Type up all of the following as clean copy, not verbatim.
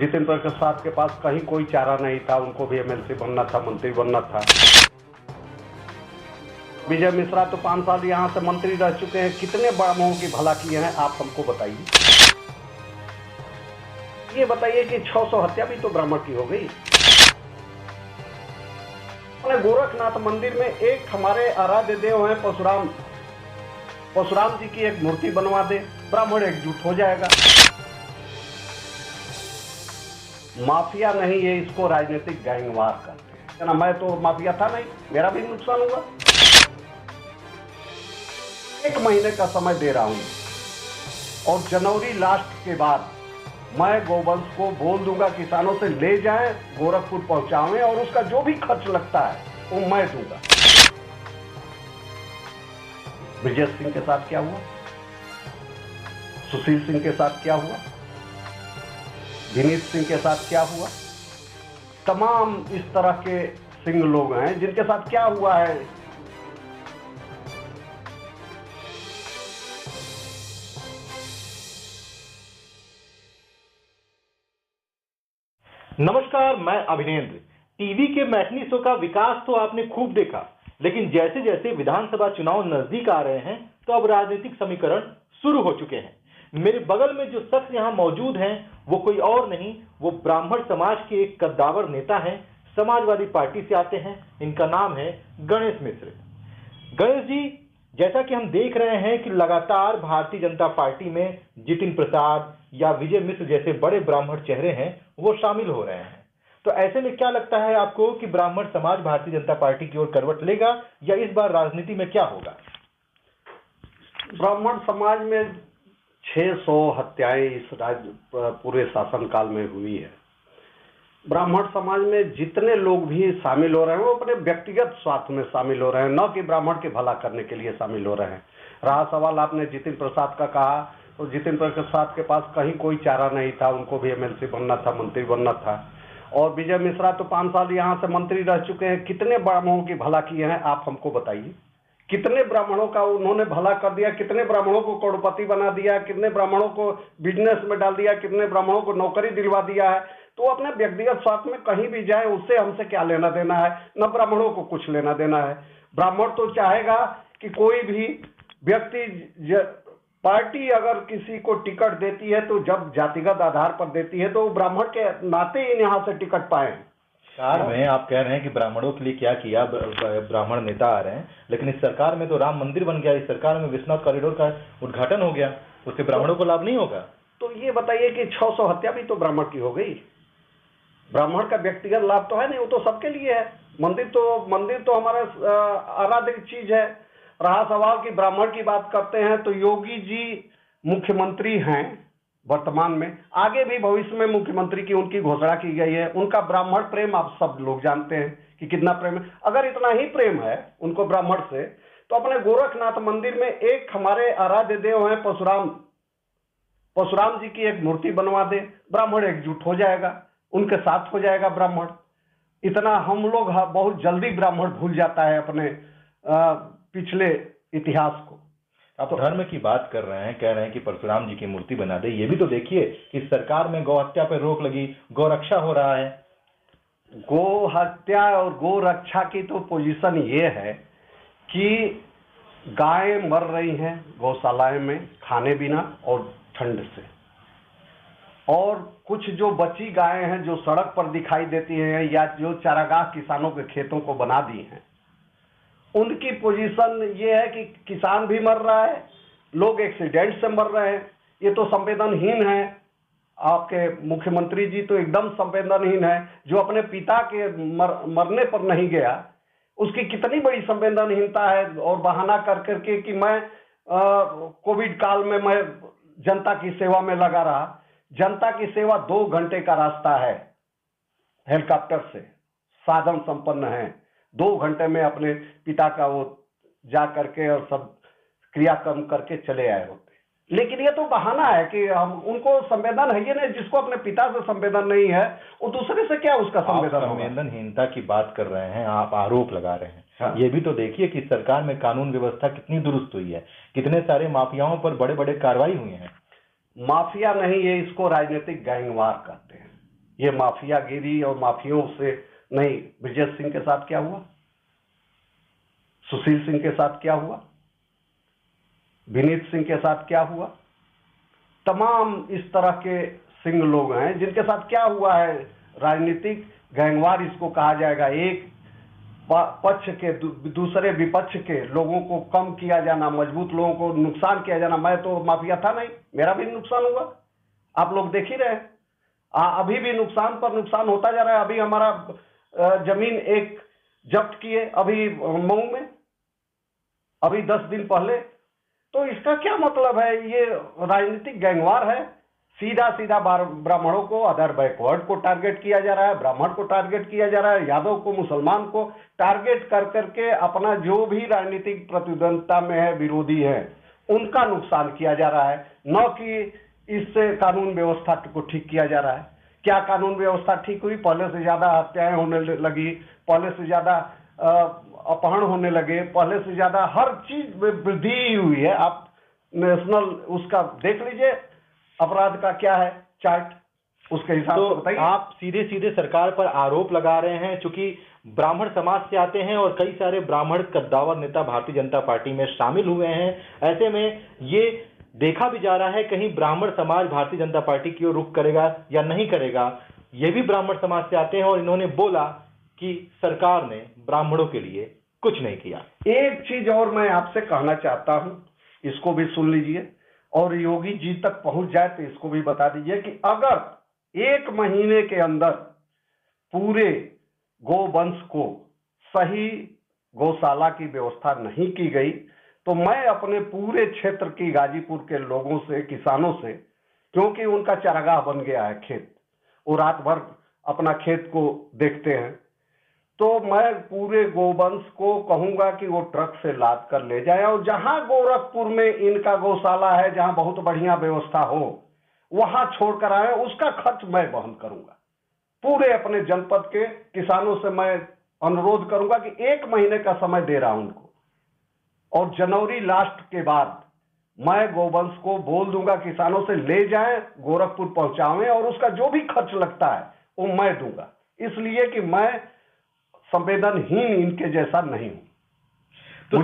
जितिन प्रसाद के पास कहीं कोई चारा नहीं था, उनको भी एमएलसी बनना था, मंत्री बनना था। विजय मिश्रा तो 5 साल यहाँ से मंत्री रह चुके हैं, कितने ब्राह्मणों की भला किए हैं आप हमको बताइए। ये बताइए कि 600 हत्या भी तो ब्राह्मण की हो गई। अपने गोरखनाथ मंदिर में एक हमारे आराध्य देव हैं परशुराम जी की एक मूर्ति बनवा दे, ब्राह्मण एकजुट हो जाएगा। माफिया नहीं, ये इसको राजनीतिक गैंगवार करते हैं ना। मैं तो माफिया था नहीं, मेरा भी नुकसान हुआ। 1 महीने का समय दे रहा हूं और जनवरी लास्ट के बाद मैं गोवंश को बोल दूंगा किसानों से ले जाएं, गोरखपुर पहुंचाएं और उसका जो भी खर्च लगता है वो मैं दूंगा। ब्रजेश सिंह के साथ क्या हुआ, सुशील सिंह के साथ क्या हुआ, विनीत सिंह के साथ क्या हुआ, तमाम इस तरह के सिंह लोग हैं जिनके साथ क्या हुआ है। नमस्कार, मैं अभिनेंद्र। टीवी के मैटनी शो का विकास तो आपने खूब देखा, लेकिन जैसे जैसे विधानसभा चुनाव नजदीक आ रहे हैं तो अब राजनीतिक समीकरण शुरू हो चुके हैं। मेरे बगल में जो शख्स यहाँ मौजूद हैं वो कोई और नहीं, वो ब्राह्मण समाज के एक कद्दावर नेता हैं, समाजवादी पार्टी से आते हैं। इनका नाम है गणेश मिश्र। गणेश जी, जैसा कि हम देख रहे हैं कि लगातार भारतीय जनता पार्टी में जितिन प्रसाद या विजय मिश्र जैसे बड़े ब्राह्मण चेहरे हैं वो शामिल हो रहे हैं, तो ऐसे में क्या लगता है आपको कि ब्राह्मण समाज भारतीय जनता पार्टी की ओर करवट लेगा या इस बार राजनीति में क्या होगा? ब्राह्मण समाज में 600 हत्याएं इस पूरे शासनकाल में हुई है। ब्राह्मण समाज में जितने लोग भी शामिल हो रहे हैं वो अपने व्यक्तिगत स्वार्थ में शामिल हो रहे हैं, न कि ब्राह्मण के भला करने के लिए शामिल हो रहे हैं। रहा सवाल आपने जितिन प्रसाद का कहा, तो जितिन प्रसाद के पास कहीं कोई चारा नहीं था, उनको भी एमएलसी बनना था, मंत्री बनना था। और विजय मिश्रा तो 5 साल यहाँ से मंत्री रह चुके हैं, कितने ब्राह्मणों की भला किए हैं आप हमको बताइए। कितने ब्राह्मणों का उन्होंने भला कर दिया, कितने ब्राह्मणों को करोड़पति बना दिया, कितने ब्राह्मणों को बिजनेस में डाल दिया, कितने ब्राह्मणों को नौकरी दिलवा दिया है। तो अपने व्यक्तिगत स्वार्थ में कहीं भी जाए उससे हमसे क्या लेना देना है, न ब्राह्मणों को कुछ लेना देना है। ब्राह्मण तो चाहेगा कि कोई भी व्यक्ति पार्टी अगर किसी को टिकट देती है तो जब जातिगत आधार पर देती है तो ब्राह्मण के नाते ही यहाँ से टिकट पाए। सरकार में आप कह रहे हैं कि ब्राह्मणों के लिए क्या किया, ब्राह्मण नेता आ रहे हैं, लेकिन इस सरकार में तो राम मंदिर बन गया, इस सरकार में विश्वनाथ कॉरिडोर का उद्घाटन हो गया, उससे ब्राह्मणों को लाभ नहीं होगा? तो ये बताइए कि 600 हत्या भी तो ब्राह्मण की हो गई। ब्राह्मण का व्यक्तिगत लाभ तो है नहीं, वो तो सबके लिए है। मंदिर तो हमारा आराध्य चीज है। रहा सवाल कि ब्राह्मण की बात करते हैं तो योगी जी मुख्यमंत्री हैं वर्तमान में, आगे भी भविष्य में मुख्यमंत्री की उनकी घोषणा की गई है। उनका ब्राह्मण प्रेम आप सब लोग जानते हैं कि कितना प्रेम है। अगर इतना ही प्रेम है उनको ब्राह्मण से, तो अपने गोरखनाथ मंदिर में एक हमारे आराध्य देव हैं परशुराम जी की एक मूर्ति बनवा दे, ब्राह्मण एकजुट हो जाएगा, उनके साथ हो जाएगा ब्राह्मण। इतना हम लोग बहुत जल्दी ब्राह्मण भूल जाता है अपने पिछले इतिहास को। आप धर्म की बात कर रहे हैं, कह रहे हैं कि परशुराम जी की मूर्ति बना दे। ये भी तो देखिए कि सरकार में गौ हत्या पर रोक लगी, गौ रक्षा हो रहा है। गौ हत्या और गौ रक्षा की तो पोजीशन ये है कि गायें मर रही हैं गौशालाएं में खाने बिना और ठंड से, और कुछ जो बची गायें हैं जो सड़क पर दिखाई देती हैं या जो चारागाह किसानों के खेतों को बना दी हैं, उनकी पोजीशन ये है कि किसान भी मर रहा है, लोग एक्सीडेंट से मर रहे हैं। ये तो संवेदनहीन है। आपके मुख्यमंत्री जी तो एकदम संवेदनहीन है। जो अपने पिता के मरने पर नहीं गया, उसकी कितनी बड़ी संवेदनहीनता है। और बहाना कर करके कि मैं कोविड काल में मैं जनता की सेवा में लगा रहा। जनता की सेवा 2 घंटे का रास्ता है, हेलीकॉप्टर से साधन संपन्न है। 2 घंटे में अपने पिता का वो जा करके और सब क्रियाक्रम करके चले आए होते। लेकिन ये तो बहाना है कि हम उनको संवेदन है ये नहीं। जिसको अपने पिता से संवेदन नहीं है वो दूसरे से क्या उसका संवेदन होगा। संवेदनहीनता की बात कर रहे हैं, आप आरोप लगा रहे हैं। हाँ। ये भी तो देखिए कि सरकार में कानून व्यवस्था कितनी दुरुस्त हुई है, कितने सारे माफियाओं पर बड़े बड़े कार्रवाई हुई है। माफिया नहीं, ये इसको राजनीतिक गैंगवार करते हैं। ये माफियागिरी और माफियों से नहीं। ब्रजेश सिंह के साथ क्या हुआ, सुशील सिंह के साथ क्या हुआ, विनीत सिंह के साथ क्या हुआ, तमाम इस तरह के सिंह लोग हैं जिनके साथ क्या हुआ है। राजनीतिक गैंगवार इसको कहा जाएगा। एक पक्ष के दूसरे विपक्ष के लोगों को कम किया जाना, मजबूत लोगों को नुकसान किया जाना। मैं तो माफिया था नहीं, मेरा भी नुकसान हुआ, आप लोग देख ही रहे हैं। अभी भी नुकसान पर नुकसान होता जा रहा है। अभी हमारा जमीन एक जब्त किए अभी मऊ में, अभी 10 दिन पहले। तो इसका क्या मतलब है, ये राजनीतिक गैंगवार है। सीधा सीधा ब्राह्मणों को, अदर बैकवर्ड को टारगेट किया जा रहा है, ब्राह्मण को टारगेट किया जा रहा है, यादव को, मुसलमान को टारगेट कर करके अपना जो भी राजनीतिक प्रतिद्वंदता में है, विरोधी है, उनका नुकसान किया जा रहा है, न कि इससे कानून व्यवस्था को ठीक किया जा रहा है। क्या कानून व्यवस्था ठीक हुई? पहले से ज्यादा हत्याएं होने लगी, पहले से ज्यादा अपहरण होने लगे, पहले से ज्यादा हर चीज में वृद्धि हुई है। आप नेशनल उसका देख लीजिए, अपराध का क्या है चार्ट, उसके हिसाब से बताइए। आप सीधे सीधे सरकार पर आरोप लगा रहे हैं, चूंकि ब्राह्मण समाज से आते हैं और कई सारे ब्राह्मण कद्दावर नेता भारतीय जनता पार्टी में शामिल हुए हैं। ऐसे में ये देखा भी जा रहा है कहीं ब्राह्मण समाज भारतीय जनता पार्टी की ओर रुख करेगा या नहीं करेगा। ये भी ब्राह्मण समाज से आते हैं और इन्होंने बोला कि सरकार ने ब्राह्मणों के लिए कुछ नहीं किया। एक चीज और मैं आपसे कहना चाहता हूं, इसको भी सुन लीजिए और योगी जी तक पहुंच जाए तो इसको भी बता दीजिए कि अगर 1 महीने के अंदर पूरे गोवंश को सही गौशाला की व्यवस्था नहीं की गई तो मैं अपने पूरे क्षेत्र की गाजीपुर के लोगों से, किसानों से, क्योंकि उनका चारागाह बन गया है खेत, वो रात भर अपना खेत को देखते हैं, तो मैं पूरे गोवंश को कहूंगा कि वो ट्रक से लाद कर ले जाए और जहां गोरखपुर में इनका गौशाला है, जहां बहुत बढ़िया व्यवस्था हो, वहां छोड़कर आए। उसका खर्च मैं वहन करूंगा। पूरे अपने जनपद के किसानों से मैं अनुरोध करूंगा कि 1 महीने का समय दे रहा हूं उनको, और जनवरी लास्ट के बाद मैं गोवंश को बोल दूंगा किसानों से ले जाएं, गोरखपुर पहुंचावें, और उसका जो भी खर्च लगता है वो मैं दूंगा, इसलिए कि मैं संवेदनहीन इनके जैसा नहीं हूं। तो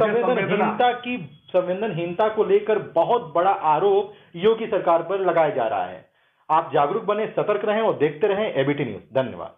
संवेदनहीनता को लेकर बहुत बड़ा आरोप योगी सरकार पर लगाया जा रहा है। आप जागरूक बने, सतर्क रहें और देखते रहें एबीटी न्यूज। धन्यवाद।